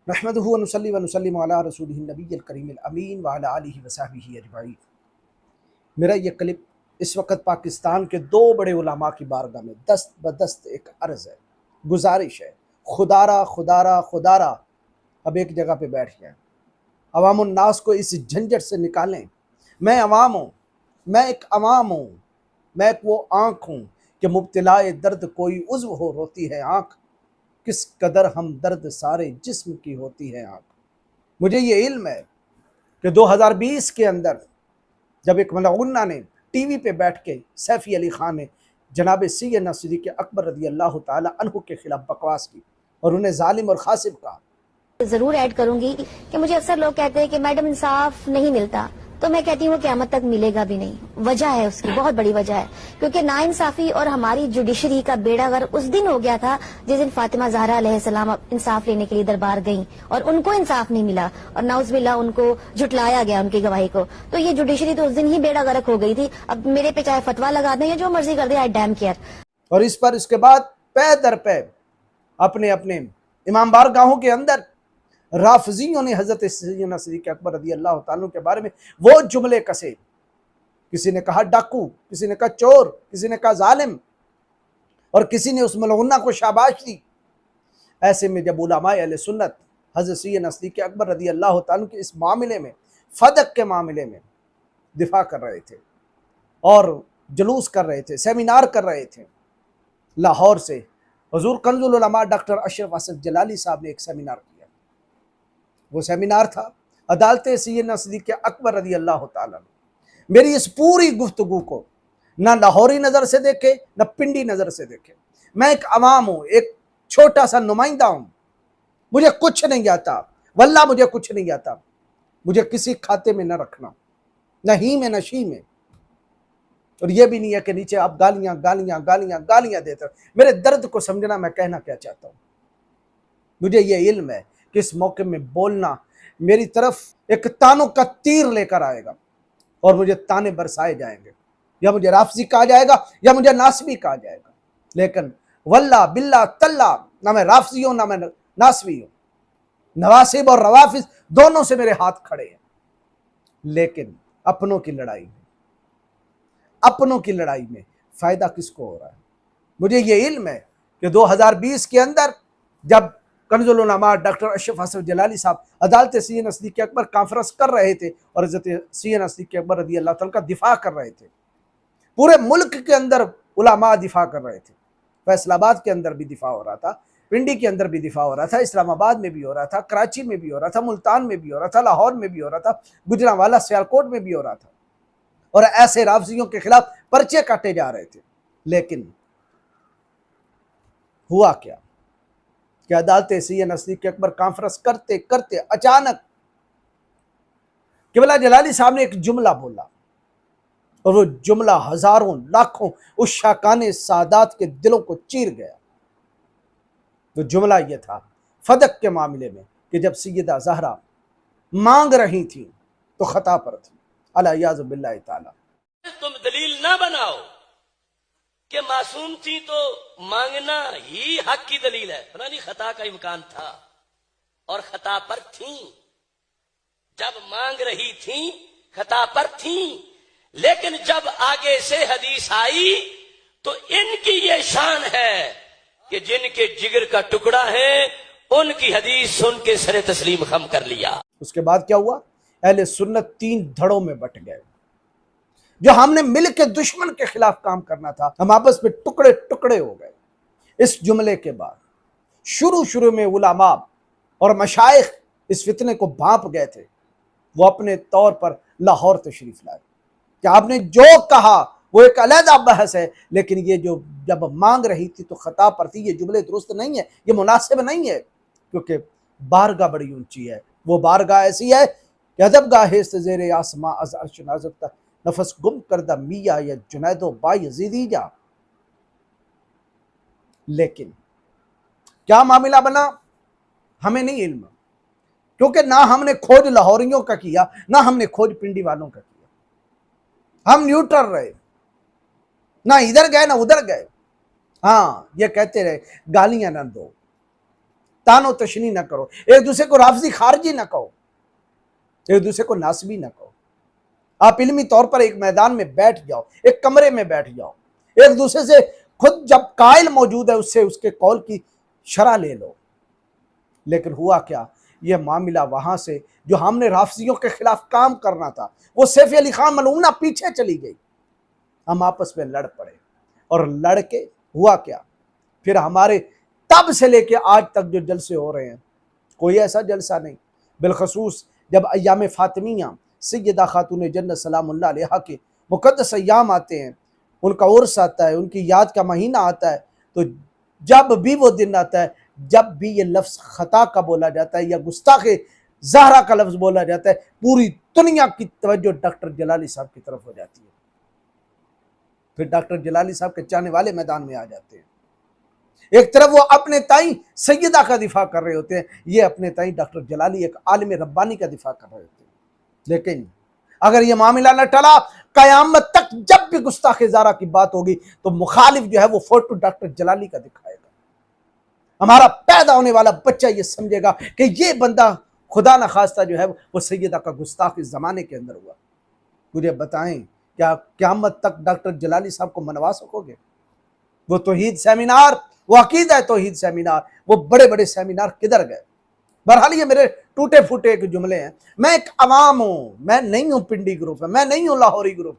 नहमदुहु व नुसल्ली व नुसल्लिमु अला रसूलिहिन नबिय्यिल करीमिल अमीन व अला आलिहि व सहबिहि अजमईन। मेरा ये क्लिप इस वक्त पाकिस्तान के दो बड़े उलमा की बारगाह में दस्त बदस्त एक अर्ज़ है, गुजारिश है, खुदारा खुदारा खुदारा अब एक जगह पे बैठ जाएं, अवामुन्नास को इस झंझट से निकालें। मैं अवाम हूँ, मैं एक अवाम हूँ, मैं एक वो आँख हूँ कि मुब्तलाए दर्द कोई उज़्व हो रोती है आँख, किस कदर हम दर्द सारे जिस्म की होती है आँख। मुझे ये इल्म है कि 2020 के अंदर जब एक मलऊना ने टीवी पे बैठ के सैफ़ी अली ख़ान ने जनाब सैयदना सिद्दीक़ अकबर रज़ी अल्लाह ताला अन्हु के ख़िलाफ़ बकवास की और उन्हें ज़ालिम और खासिब कहा। जरूर ऐड करूंगी कि मुझे अक्सर लोग कहते हैं कि मैडम इंसाफ नहीं मिलता, तो मैं कहती हूँ क़यामत तक मिलेगा भी नहीं। वजह है उसकी, बहुत बड़ी वजह है, क्योंकि नाइंसाफी और हमारी जुडिशरी का बेड़ा गर्क उस दिन हो गया था जिस दिन फातिमा ज़हरा अलैहिस्सलाम इंसाफ लेने के लिए दरबार गईं और उनको इंसाफ नहीं मिला और नाउज़ुबिल्लाह उनको झुटलाया गया उनकी गवाही को। तो ये जुडिशरी तो उस दिन ही बेड़ा गर्क हो गई थी। अब मेरे पे चाहे फतवा लगा दें या जो मर्जी कर दे, आई डैम केयर। और इस पर इसके बाद पै दर पै अपने अपने इमाम बारगाहों के अंदर राफजियों ने हज़रत सैयदना सिद्दीक़ अकबर रज़ी अल्लाह ताला के बारे में वो जुमले कसे। किसी ने कहा डाकू, किसी ने कहा चोर, किसी ने कहा जालिम और किसी ने उस मलऊना को शाबाश दी। ऐसे में जब उलमाए अहले सुन्नत हज़रत सैयदना सिद्दीक़ अकबर रज़ी अल्लाह ताला के इस मामले में, फदक के मामले में दिफा कर रहे थे और जुलूस कर रहे थे, सेमिनार कर रहे थे, लाहौर से हुज़ूर कंजुल उलमा डॉक्टर अशरफ असद जलाली साहब ने एक सेमिनार किया। वो सेमिनार था अदालत सैयदना सिद्दीक़ अकबर रज़ी अल्लाह ताला। मेरी इस पूरी गुफ्तगू को ना लाहौरी नज़र से देखे, ना पिंडी नज़र से देखे। मैं एक अवाम हूँ, एक छोटा सा नुमाइंदा हूँ, मुझे कुछ नहीं आता, वल्लाह मुझे कुछ नहीं आता। मुझे किसी खाते में न रखना, न ही में न शी में। और ये भी नहीं है कि नीचे आप गालियाँ गालियाँ गालियाँ गालियाँ देते हो। मेरे दर्द को समझना, मैं कहना क्या चाहता हूँ। मुझे ये इल्म है कि इस मौके में बोलना मेरी तरफ एक तानों का तीर लेकर आएगा और मुझे ताने बरसाए जाएंगे, या मुझे राफजी कहा जाएगा या मुझे नासबी कहा जाएगा। लेकिन वल्ला बिल्ला तल्ला, ना मैं राफजी हूँ ना मैं नासबी हूँ। नवासिब और रवाफिज दोनों से मेरे हाथ खड़े हैं। लेकिन अपनों की लड़ाई में फायदा किसको हो रहा है? मुझे ये इल्म है कि 2020 के अंदर जब कंजुल उलमा डॉक्टर अशरफ असद जलाली साहब अदालत सैयदना सिद्दीक़ अकबर कॉन्फ्रेंस कर रहे थे और हज़रत सैयदना सिद्दीक़ अकबर रज़ी अल्लाह ताला का दिफा कर रहे थे। पूरे मुल्क के अंदर उलमा दिफा कर रहे थे। फैसलाबाद के अंदर भी दिफा हो रहा था, पिंडी के अंदर भी दिफा हो रहा था, इस्लामाबाद में भी हो रहा था, कराची में भी हो रहा था, मुल्तान में भी हो रहा था, लाहौर में भी हो रहा था, गुजरांवाला सियालकोट में भी हो रहा था। और ऐसे राफजियों के खिलाफ पर्चे काटे जा रहे थे। लेकिन हुआ क्या कि अदालत सैयदना सिद्दीक़ अकबर कॉन्फ्रेंस करते करते अचानक क़िबला जलाली साहब ने एक जुमला बोला और वो जुमला हजारों लाखों उस शाकाने सादात के दिलों को चीर गया। वो जुमला ये था फदक के मामले में कि जब सैयदा ज़हरा मांग रही थी तो खता पर थी। अलियाज़ु बिल्लाहि ताला। तुम दलील ना बनाओ कि मासूम थी तो मांगना ही हक की दलील है। पता नहीं खता का इम्कान था और खता पर थी, जब मांग रही थी खता पर थी। लेकिन जब आगे से हदीस आई तो इनकी ये शान है कि जिनके जिगर का टुकड़ा है उनकी हदीस सुन के सरे तस्लीम खम कर लिया। उसके बाद क्या हुआ? अहले सुन्नत 3 धड़ों में बट गए। जो हमने मिल के दुश्मन के खिलाफ काम करना था, हम आपस में टुकड़े टुकड़े हो गए। इस जुमले के बाद शुरू में उलमा और मशाइख इस फितने को भांप गए थे। वो अपने तौर पर लाहौर तशरीफ लाए कि आपने जो कहा वो एक अलग बहस है, लेकिन ये जो जब मांग रही थी तो खता पर थी, ये जुमले दुरुस्त नहीं है, ये मुनासिब नहीं है, क्योंकि बारगाह बड़ी ऊंची है। वो बारगाह ऐसी है कि अदब गाहे से ज़ेरे आसमां अज़ अर्श नाज़िक तक नफस गुम करदा मिया या जुनैदो बायज़ीदी जा। लेकिन क्या मामला बना हमें नहीं इल्म, क्योंकि ना हमने खोज लाहौरियों का किया ना हमने खोज पिंडी वालों का किया। हम न्यूट्रल रहे, ना इधर गए ना उधर गए। हाँ, ये कहते रहे गालियां ना दो, तानो तशनी ना करो, एक दूसरे को राफजी खारजी ना कहो, एक दूसरे को नासबी ना कहो। आप इल्मी तौर पर एक मैदान में बैठ जाओ, एक कमरे में बैठ जाओ, एक दूसरे से खुद जब कायल मौजूद है उससे उसके कौल की शरह ले लो। लेकिन हुआ क्या, ये मामला वहां से जो हमने राफजियों के खिलाफ काम करना था, वो सैफ अली खान मलूना पीछे चली गई, हम आपस में लड़ पड़े और लड़ के हुआ क्या, फिर हमारे तब से लेके आज तक जो जलसे हो रहे हैं कोई ऐसा जलसा नहीं, बिलखसूस जब अय्याम फातिमिया सैयदा खातून जन्नत सलामुल्लाह अलैहा के मुक़द्दस अय्याम आते हैं, उनका उर्स आता है, उनकी याद का महीना आता है, तो जब भी वो दिन आता है, जब भी ये लफ्ज़ ख़ता का बोला जाता है या गुस्ताखे ज़हरा का लफ्ज़ बोला जाता है, पूरी दुनिया की तवज्जो डॉक्टर जलाली साहब की तरफ हो जाती है। फिर डॉक्टर जलाली साहब के चाहने वाले मैदान में आ जाते हैं। एक तरफ वो अपने ताई सैयदा का दिफा कर रहे होते हैं, ये अपने ताई डॉक्टर जलाली एक आलिम रब्बानी का दिफा कर रहे होते हैं। लेकिन अगर ये मामला न टला, कयामत तक जब भी गुस्ताखे ज़ारा की बात होगी तो मुखालिफ जो है वो फोटो डॉक्टर जलाली का दिखाएगा। हमारा पैदा होने वाला बच्चा ये समझेगा कि ये बंदा खुदा न खास्ता जो है वो सैयदा का गुस्ताख इस ज़माने के अंदर हुआ। मुझे बताएं, क्या क़यामत तक डॉक्टर जलाली साहब को मनवा सकोगे? वो तौहीद सेमिनार, वो अकीदा तौहीद सेमिनार, वो बड़े बड़े सेमिनार किधर गए? बहरहाल ये मेरे टूटे फूटे एक जुमले हैं। मैं एक अवाम हूँ, मैं नहीं हूँ पिंडी ग्रुप है, मैं नहीं हूँ लाहौरी ग्रुप।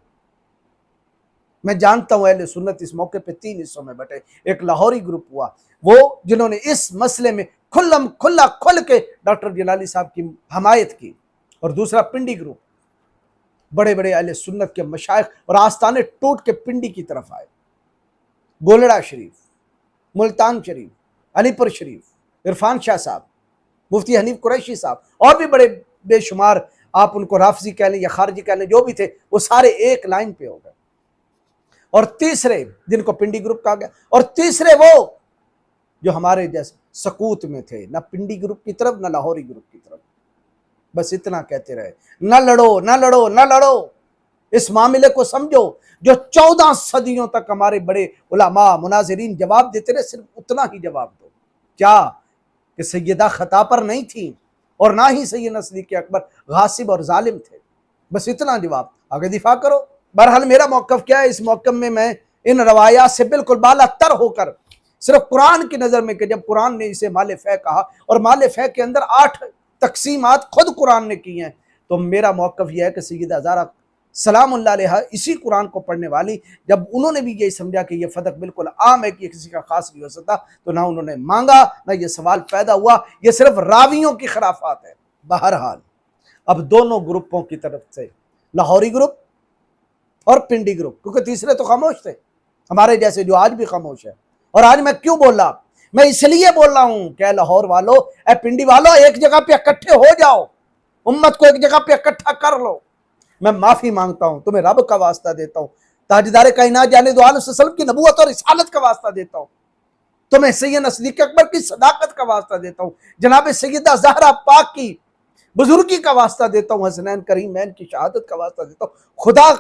मैं जानता हूँ अहले सुन्नत इस मौके पे 3 हिस्सों में बटे। एक लाहौरी ग्रुप हुआ, वो जिन्होंने इस मसले में खुल के डॉक्टर जलाली साहब की हमायत की, और दूसरा पिंडी ग्रुप, बड़े बड़े अहले सुन्नत के मशाइख और आस्थाने टूट के पिंडी की तरफ आए। गोलड़ा शरीफ, मुल्तान शरीफ, अलीपुर शरीफ, इरफान शाह साहब, मुफ्ती हनीफ कुरैशी साहब, और भी बड़े बेशुमार, आप उनको राफजी कह लें या खारजी कह लें, जो भी थे वो सारे एक लाइन पे हो गए। और तीसरे जिनको पिंडी ग्रुप कहा गया, और तीसरे वो जो हमारे जैसे सकूत में थे, ना पिंडी ग्रुप की तरफ ना लाहौरी ग्रुप की तरफ, बस इतना कहते रहे, न लड़ो न लड़ो न लड़ो, इस मामले को समझो। जो 14 सदियों तक हमारे बड़े उलमा मुनाजिरीन जवाब देते रहे, सिर्फ उतना ही जवाब दो। क्या कि सैयदा खता पर नहीं थी और ना ही सैयदना सिद्दीक़ अकबर गासिब और जालिम थे, बस इतना जवाब, आगे दिफा करो। बहरहाल मेरा मौक़िफ़ क्या है, इस मौक़िफ़ में मैं इन रवायात से बिल्कुल बाला तर होकर सिर्फ कुरान की नज़र में, कि जब कुरान ने इसे माल फ़ै कहा और माल फ़ै के अंदर 8 तकसीमात खुद कुरान ने की हैं, तो मेरा मौक़िफ़ यह है कि सैयदा ज़ारा सलामुल्लाह अलैहा इसी कुरान को पढ़ने वाली, जब उन्होंने भी यही समझा कि यह फ़तक बिल्कुल आम है कि ये किसी का खास नहीं हो सकता, तो ना उन्होंने मांगा ना ये सवाल पैदा हुआ, ये सिर्फ रावियों की खराफात है। बहरहाल अब दोनों ग्रुपों की तरफ से, लाहौरी ग्रुप और पिंडी ग्रुप, क्योंकि तीसरे तो खामोश थे हमारे जैसे, जो आज भी खामोश है। और आज मैं क्यों बोल रहा, मैं इसलिए बोल रहा हूँ कि लाहौर वालों, ए पिंडी वालों, एक जगह पे इकट्ठे हो जाओ, उम्मत को एक जगह पे इकट्ठा कर लो। मैं माफी मांगता हूं, तुम्हें रब का वास्ता देता हूं, ताजदार कायनात जाने दो आलम सल्लल्लाहु अलैहि वसल्लम की नबूवत और रिसालत का वास्ता देता हूं, तुम्हें सैयदना सिद्दीक़ अकबर की सदाकत का वास्ता देता हूं, जनाब सैयदा ज़हरा पाक की बुजुर्गी का वास्ता देता हूं, हसनैन करीमैन की शहादत का वास्ता देता हूं।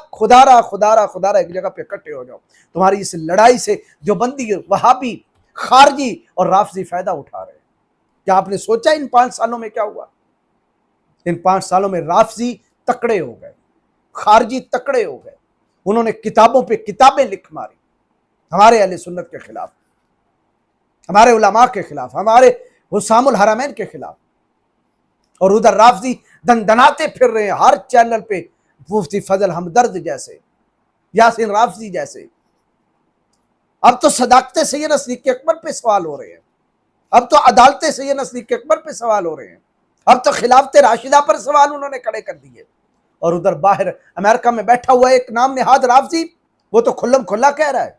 खुदारा एक जगह पे इकट्ठे हो जाओ। तुम्हारी इस लड़ाई से जो बंदी, वहाबी, खारजी और राफजी फायदा उठा रहे हैं। क्या आपने सोचा इन 5 सालों में क्या हुआ? इन 5 सालों में राफजी तकड़े हो गए, खारजी तकड़े हो गए, उन्होंने किताबों पे किताबें लिख मारी हमारे अहले सुन्नत के खिलाफ, हमारे उलमा के खिलाफ, हमारे हुसामुल हरमैन के खिलाफ, और उधर राफजी दनदनाते फिर रहे हैं हर चैनल पे, मुफ्ती फजल हमदर्द जैसे, यासीन राफजी जैसे। अब तो सदाकत सैयदना सिद्दीक़ अकबर पे सवाल हो रहे हैं, अब तो अदालत सैयदना सिद्दीक़ अकबर पे सवाल हो रहे हैं, अब तो खिलाफत राशिदा पर सवाल उन्होंने खड़े कर दिए। और उधर बाहर अमेरिका में बैठा हुआ एक नाम नेहाद राफजी, वो तो खुल्लम खुल्ला कह रहा है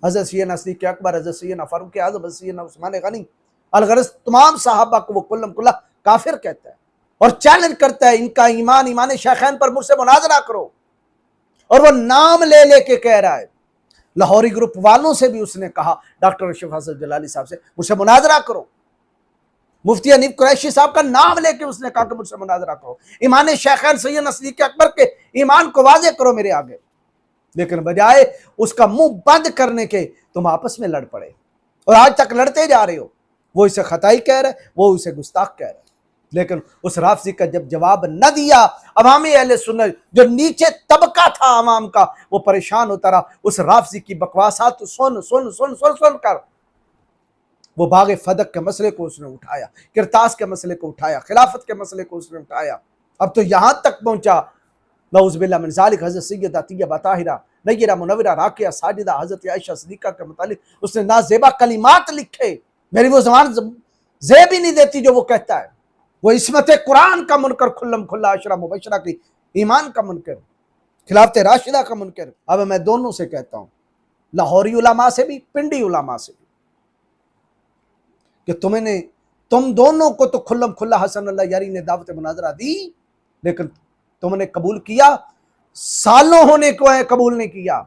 हज़रत सैयदना सिद्दीक़ अकबर, हज़रत सैयदना फारूक आज़म, हज़रत सैयदना उस्मान गनी अलगरज तमाम सहाबा को वो कुल्लम कुल्ला काफिर कहता है और चैलेंज करता है, इनका ईमान शेखैन पर मुझसे मुनाजरा करो। और वो नाम ले लेके कह रहा है, लाहौरी ग्रुप वालों से भी उसने कहा, डॉक्टर अशरफ हसन जलाली साहब से मुझसे मुनाजरा करो, मुफ्ती हनीफ कुरैशी साहब का नाम लेके उसने कहा कि मुझसे मुनाजरा करो, ईमान शेखैन सैयदना सिद्दीक़ अकबर के ईमान को वाज़े करो मेरे आगे। लेकिन बजाय उसका मुंह बंद करने के तुम आपस में लड़ पड़े और आज तक लड़ते जा रहे हो। وہ اسے خطائی کہہ رہا ہے، وہ اسے گستاخ کہہ رہا ہے۔ لیکن اس رافضی کا جب جواب نہ دیا، عوامی اہل سنت جو نیچے طبقہ تھا عوام کا، وہ پریشان ہوتا رہا اس رافضی کی بکواسات سن سن سن سن سن کر۔ وہ باغ فدق کے مسئلے کو اس نے اٹھایا، کرتاس کے مسئلے کو اٹھایا، خلافت کے مسئلے کو اس نے اٹھایا۔ اب تو یہاں تک پہنچا، نعوذ باللہ من ذالک، حضرت سیدہ طیبہ طاہرہ نیرہ منورہ راکعہ ساجدہ حضرت عائشہ صدیقہ کے متعلق اس نے نازیبہ کلمات لکھے، میری وہ زبان زیب ہی نہیں دیتی جو وہ کہتا ہے۔ وہ عصمت قرآن کا منکر، کھلم کھلا عشرہ مبشرہ کی ایمان کا منکر، خلافت راشدہ کا منکر۔ اب میں دونوں سے کہتا ہوں، لاہوری علماء سے بھی، پنڈی علماء سے بھی، کہ تم دونوں کو تو کھلم کھلا حسن اللہ یاری نے دعوت مناظرہ دی، لیکن تم نے قبول کیا، سالوں ہونے کو ہے قبول نہیں کیا۔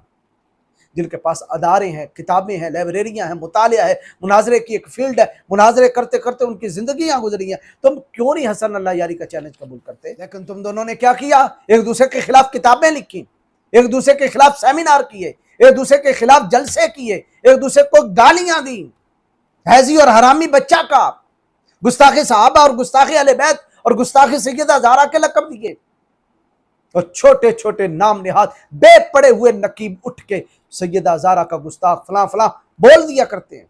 جن کے پاس ادارے ہیں، کتابیں ہیں، لائبریریاں ہیں، مطالعہ ہے، مناظرے کی ایک فیلڈ ہے، مناظرے کرتے کرتے ان کی زندگیاں گزری ہیں، تم کیوں نہیں حسن اللہ یاری کا چیلنج قبول کرتے؟ لیکن تم دونوں نے کیا کیا؟ ایک دوسرے کے خلاف کتابیں لکھی، ایک دوسرے کے خلاف سیمینار کیے، ایک دوسرے کے خلاف جلسے کیے، ایک دوسرے کو گالیاں دی، حیضی اور حرامی بچہ کا، گستاخی صحابہ اور گستاخی اہل بیت اور گستاخی سیدہ زہرا کے لقب دیے، اور چھوٹے چھوٹے نام نہاد بے پڑے ہوئے نقیب اٹھ کے سیدہ زہرا کا گستاخ فلاں فلاں بول دیا کرتے ہیں۔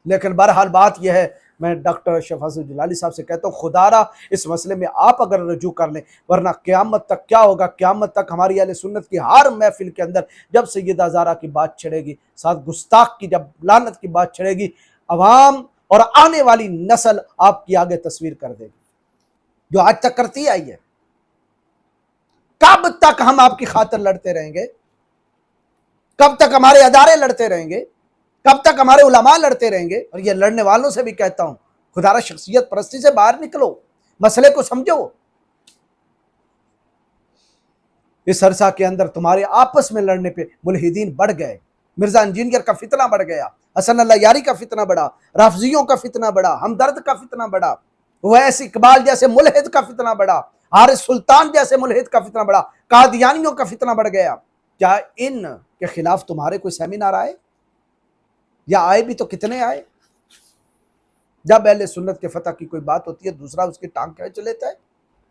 لیکن بہرحال بات یہ ہے، میں ڈاکٹر اشرف حسن جلالی صاحب سے کہتا ہوں، خدا را اس مسئلے میں آپ اگر رجوع کر لیں، ورنہ قیامت تک کیا ہوگا؟ قیامت تک ہماری اہل سنت کی ہر محفل کے اندر جب سیدہ زہرا کی بات چھڑے گی، ساتھ گستاخ کی جب لعنت کی بات چھڑے گی، عوام اور آنے والی نسل آپ کی آگے تصویر کر دے گی جو آج تک کرتی آئی ہے۔ کب تک ہم آپ کی خاطر لڑتے رہیں گے؟ کب تک ہمارے ادارے لڑتے رہیں گے؟ کب تک ہمارے علماء لڑتے رہیں گے؟ اور یہ لڑنے والوں سے بھی کہتا ہوں، خدا را شخصیت پرستی سے باہر نکلو، مسئلے کو سمجھو۔ اس عرصہ کے اندر تمہارے آپس میں لڑنے پہ ملحدین بڑھ گئے، مرزا انجینئر کا فتنہ بڑھ گیا، حسن اللہ یاری کا فتنہ بڑھا، رافضیوں کا فتنہ بڑھا، ہمدرد کا فتنہ بڑھا، ویس اقبال جیسے ملحد کا فتنہ بڑھا، حارث سلطان جیسے ملحد کا فتنہ بڑھا، قادیانیوں کا فتنہ بڑھ گیا۔ کیا ان کے خلاف تمہارے کوئی سیمینار آئے؟ یا آئے بھی تو کتنے آئے؟ جب اہل سنت کے فتح کی کوئی بات ہوتی ہے، دوسرا اس کی ٹانگ کھینچ لیتا ہے۔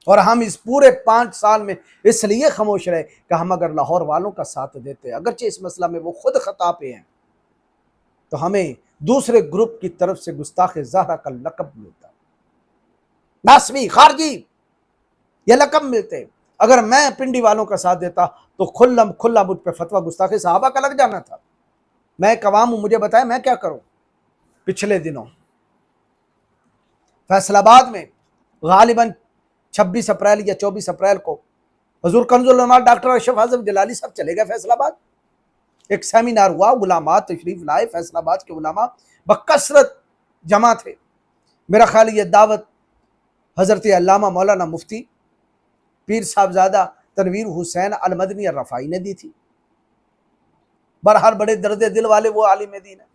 اور ہم اس پورے 5 سال میں اس لیے خاموش رہے کہ ہم اگر لاہور والوں کا ساتھ دیتے، اگرچہ اس مسئلہ میں وہ خود خطا پہ ہیں، تو ہمیں دوسرے گروپ کی طرف سے گستاخ زہرا کا لقب ملتا، ناسوی، خارجی، یہ لقب ملتے۔ اگر میں پنڈی والوں کا ساتھ دیتا تو کھلم کھلا مجھ پہ فتویٰ گستاخی صحابہ کا لگ جانا تھا۔ میں ایک عوام ہوں، مجھے بتائیں میں کیا کروں؟ پچھلے دنوں فیصل آباد میں غالباً 26 اپریل یا 24 اپریل کو حضور کنز العلماء ڈاکٹر اشرف حسن جلالی صاحب چلے گئے فیصل آباد، ایک سیمینار ہوا، علماء تشریف لائے، فیصل آباد کے علماء بکثرت جمع تھے۔ میرا خیال یہ دعوت حضرت علامہ مولانا مفتی پیر صاحبزادہ تنویر حسین المدنی الرفاعی نے دی تھی۔ بہرحال بڑے درد دل والے وہ عالم دین ہیں،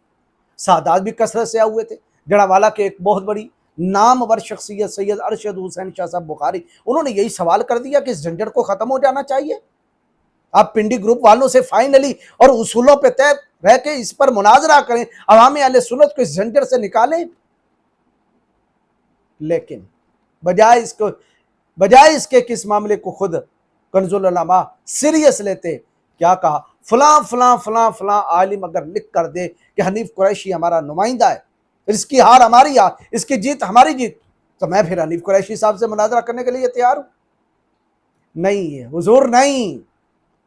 سادات بھی کثرت سے آئے ہوئے تھے۔ جڑاوالا کے ایک بہت بڑی نامور شخصیت سید ارشد حسین شاہ صاحب بخاری، انہوں نے یہی سوال کر دیا کہ اس جھنجٹ کو ختم ہو جانا چاہیے، آپ پنڈی گروپ والوں سے فائنلی اور اصولوں پہ طے رہ کے اس پر مناظرہ کریں، عوام اہل سنت کو اس جھنجٹ سے نکالیں۔ لیکن بجائے اس کے کس معاملے کو خود کنز العلماء سیریس لیتے، کیا کہا؟ فلاں فلاں فلاں فلاں عالم اگر لکھ کر دے کہ حنیف قریشی ہمارا نمائندہ ہے، اس کی ہار ہماری ہار، اس کی جیت ہماری جیت، تو میں پھر حنیف قریشی صاحب سے مناظرہ کرنے کے لیے تیار ہوں۔ نہیں حضور، نہیں،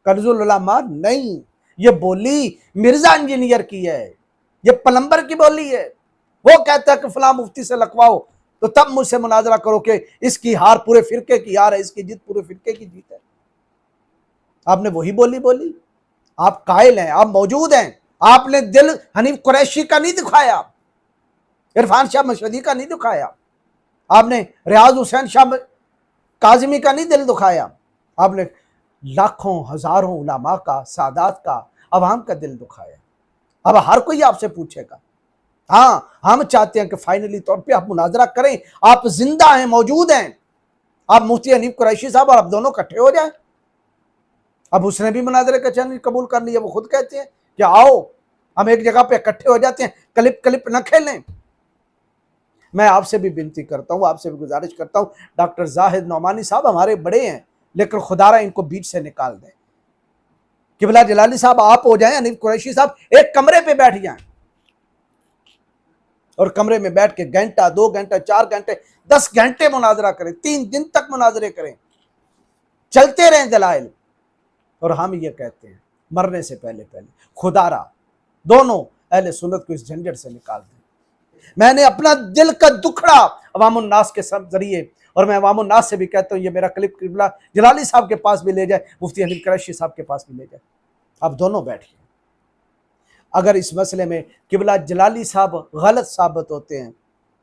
کنز العلماء نہیں، یہ بولی مرزا انجینئر کی ہے، یہ پلمبر کی بولی ہے۔ وہ کہتا ہے کہ فلاں مفتی سے لکھواؤ تو تب مجھ سے مناظرہ کرو کہ اس کی ہار پورے فرقے کی ہار ہے، اس کی جیت پورے فرقے کی جیت ہے۔ آپ نے وہی بولی، آپ قائل ہیں، آپ موجود ہیں، آپ نے دل حنیف قریشی کا نہیں دکھایا، عرفان شاہ مشہدی کا نہیں دکھایا، آپ نے ریاض حسین شاہ کاظمی کا نہیں دل دکھایا، آپ نے لاکھوں ہزاروں علماء کا، سادات کا، عوام کا دل دکھایا۔ اب ہر کوئی آپ سے پوچھے گا۔ ہاں، ہم چاہتے ہیں کہ فائنلی طور پہ آپ مناظرہ کریں، آپ زندہ ہیں، موجود ہیں، آپ مفتی حنیف قریشی صاحب اور آپ دونوں اکٹھے ہو جائیں۔ اب اس نے بھی مناظرے کا چیلنج قبول کر لیا، وہ خود کہتے ہیں کہ آؤ ہم ایک جگہ پہ اکٹھے ہو جاتے ہیں، کلپ نہ کھیلیں۔ मैं आपसे भी विनती करता हूँ, आपसे भी गुजारिश करता हूँ, डॉक्टर जाहिद नौमानी साहब हमारे बड़े हैं, लेकिन खुदारा इनको बीच से निकाल दें। किबला जलाली साहब आप हो जाएं, हनीफ कुरैशी साहब एक कमरे पे बैठ जाएं और कमरे में बैठ के घंटा, 2 घंटा, 4 घंटे, 10 घंटे मुनाजरा करें, 3 दिन तक मुनाजरे करें, चलते रहें दलाइल। और हम ये कहते हैं मरने से पहले पहले खुदारा दोनों अहले सुन्नत को इस झंझट से निकाल दें। मैंने अपना दिल का दुखड़ा अवामुन नास के जरिए, और मैं अवामुन नास से भी कहता हूँ ये मेरा क्लिप किबला जलाली साहब के पास भी ले जाए, मुफ्ती हनीफ कुरैशी साहब के पास भी ले जाए। अब दोनों बैठिए। अगर इस मसले में किबला जलाली साहब गलत साबित होते हैं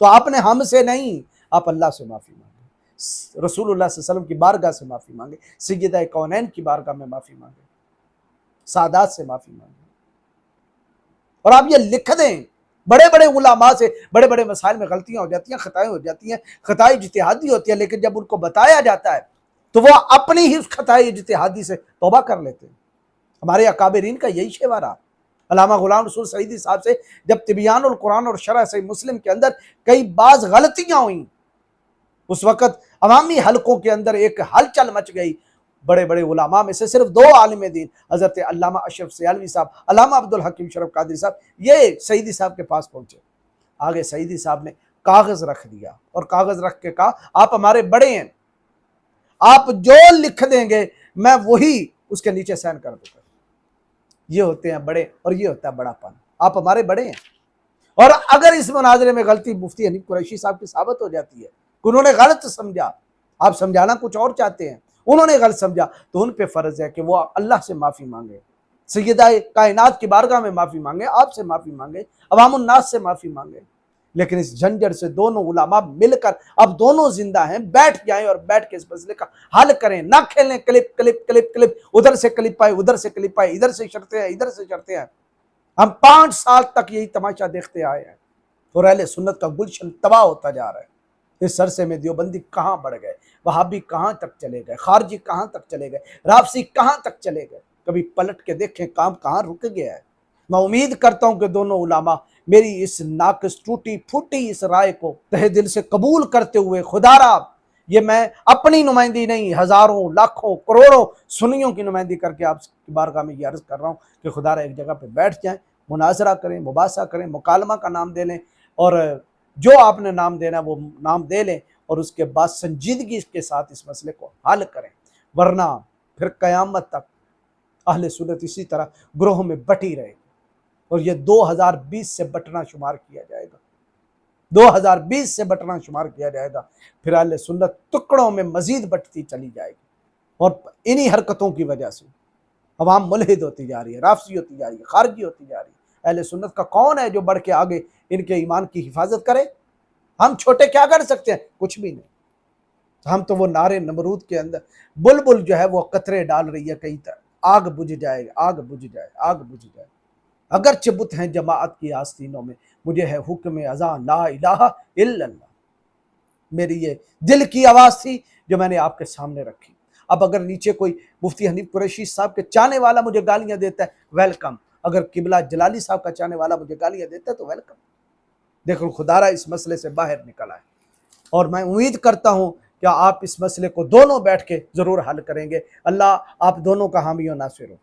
तो आपने हमसे नहीं, आप अल्लाह से माफ़ी मांगे, रसूलुल्लाह सल्लल्लाहु अलैहि वसल्लम की बारगाह से माफ़ी मांगे, सय्यदा कौनैन की बारगाह में माफ़ी मांगे, सादात से माफ़ी मांगे। और आप ये लिख दें, बड़े बड़े उलामा से बड़े बड़े मसाइल में गलतियां हो जाती हैं, खताएं हो जाती हैं, खताएं इज्तिहादी होती है, लेकिन जब उनको बताया जाता है तो वो अपनी ही उस खताएं इज्तिहादी से तौबा कर लेते हैं। हमारे अकाबिरीन का यही शेवारा। अल्लामा गुलाम रसूल सईदी साहब से जब तिबियानुल कुरान और शरह सही मुस्लिम के अंदर कई बाज गलतियां हुई, उस वक़्त अवामी हलकों के अंदर एक हलचल मच गई। बड़े बड़े उलामा में से सिर्फ 2 आलिम दीन हज़रत अल्लामा अशरफ सियालवी साहब, अल्लामा अब्दुल हकीम शरफ कादरी साहब, ये सईदी साहब के पास पहुंचे। आगे सईदी साहब ने कागज़ रख दिया और कागज़ रख के कहा आप हमारे बड़े हैं, आप जो लिख देंगे मैं वही उसके नीचे साइन कर दूंगा। ये होते हैं बड़े और ये होता है बड़ापन। आप हमारे बड़े हैं। और अगर इस मुनाजरे में गलती मुफ्ती हनीफ कुरैशी साहब की साबित हो जाती है, उन्होंने गलत समझा, आप समझाना कुछ और चाहते हैं, उन्होंने गलत समझा, तो उन पे फर्ज है कि वो अल्लाह से माफ़ी मांगे, सय्यदा कायनात की बारगाह में माफ़ी मांगे, आपसे माफ़ी मांगे, अवामुन नास से माफ़ी मांगे। लेकिन इस झंझट से दोनों उलामा मिलकर, अब दोनों जिंदा हैं, बैठ जाएं और बैठ के इस मसले का हल करें। ना खेलें क्लिप क्लिप क्लिप क्लिप, उधर से क्लिप आए, उधर से क्लिप आए, इधर से शर्तें हैं, इधर से शर्तें हैं। हम 5 साल तक यही तमाशा देखते आए हैं और अहले सुन्नत का गुलशन तबाह होता जा रहा है। इस सरसे में देवबंदी कहाँ बढ़ गए, वहाबी कहाँ तक चले गए, खारजी कहाँ तक चले गए, राफसी कहाँ तक चले गए। कभी पलट के देखें काम कहाँ रुक गया है। मैं उम्मीद करता हूँ कि दोनों उलामा मेरी इस नाक़िस टूटी फूटी इस राय को तहे दिल से कबूल करते हुए, खुदारा ये मैं अपनी नुमाइंदी नहीं, हज़ारों लाखों करोड़ों सुन्नियों की नुमाइंदी करके आपकी बारगाह में ये अर्ज़ कर रहा हूँ कि खुदारा एक जगह पे बैठ जाएं, मुनाजरा करें, मुबासा करें, मुकालमा का नाम दे लें और जो आपने नाम देना वो नाम दे लें और उसके बाद संजीदगी के साथ इस मसले को हल करें। वरना फिर क़यामत तक अहले सुन्नत इसी तरह ग्रोह में बटी रहेगी और ये 2020 से बटना शुमार किया जाएगा, 2020 से बटना शुमार किया जाएगा। फिर अहले सुन्नत टुकड़ों में मजीद बटती चली जाएगी और इन्हीं हरकतों की वजह से अवाम मुल्हिद होती जा रही है, राफसी होती जा रही है, खारजी होती जा रही है। अहले सुन्नत का कौन है जो बढ़ के आगे इनके ईमान की हिफाजत करे? हम छोटे क्या कर सकते हैं? कुछ भी नहीं। हम तो वो नारे नमरूद के अंदर बुलबुल जो है वो कतरे डाल रही है कहीं तक, आग बुझ जाए, आग बुझ जाए, आग बुझ जाए। अगर चिबुत हैं जमाअत की आस्तीनों में, मुझे है हुक्म अज़ां ला इलाहा इल्लल्लाह। मेरी ये दिल की आवाज़ थी जो मैंने आपके सामने रखी। अब अगर नीचे कोई मुफ्ती हनीफ कुरैशी साहब के चाहने वाला मुझे गालियां देता है, वेलकम। अगर किबला जलाली साहब का चाहने वाला मुझे गालियां देता है तो वेलकम। देखो खुदारा इस मसले से बाहर निकला है और मैं उम्मीद करता हूँ कि आप इस मसले को दोनों बैठ के ज़रूर हल करेंगे। अल्लाह आप दोनों का हामी और नासिर हो।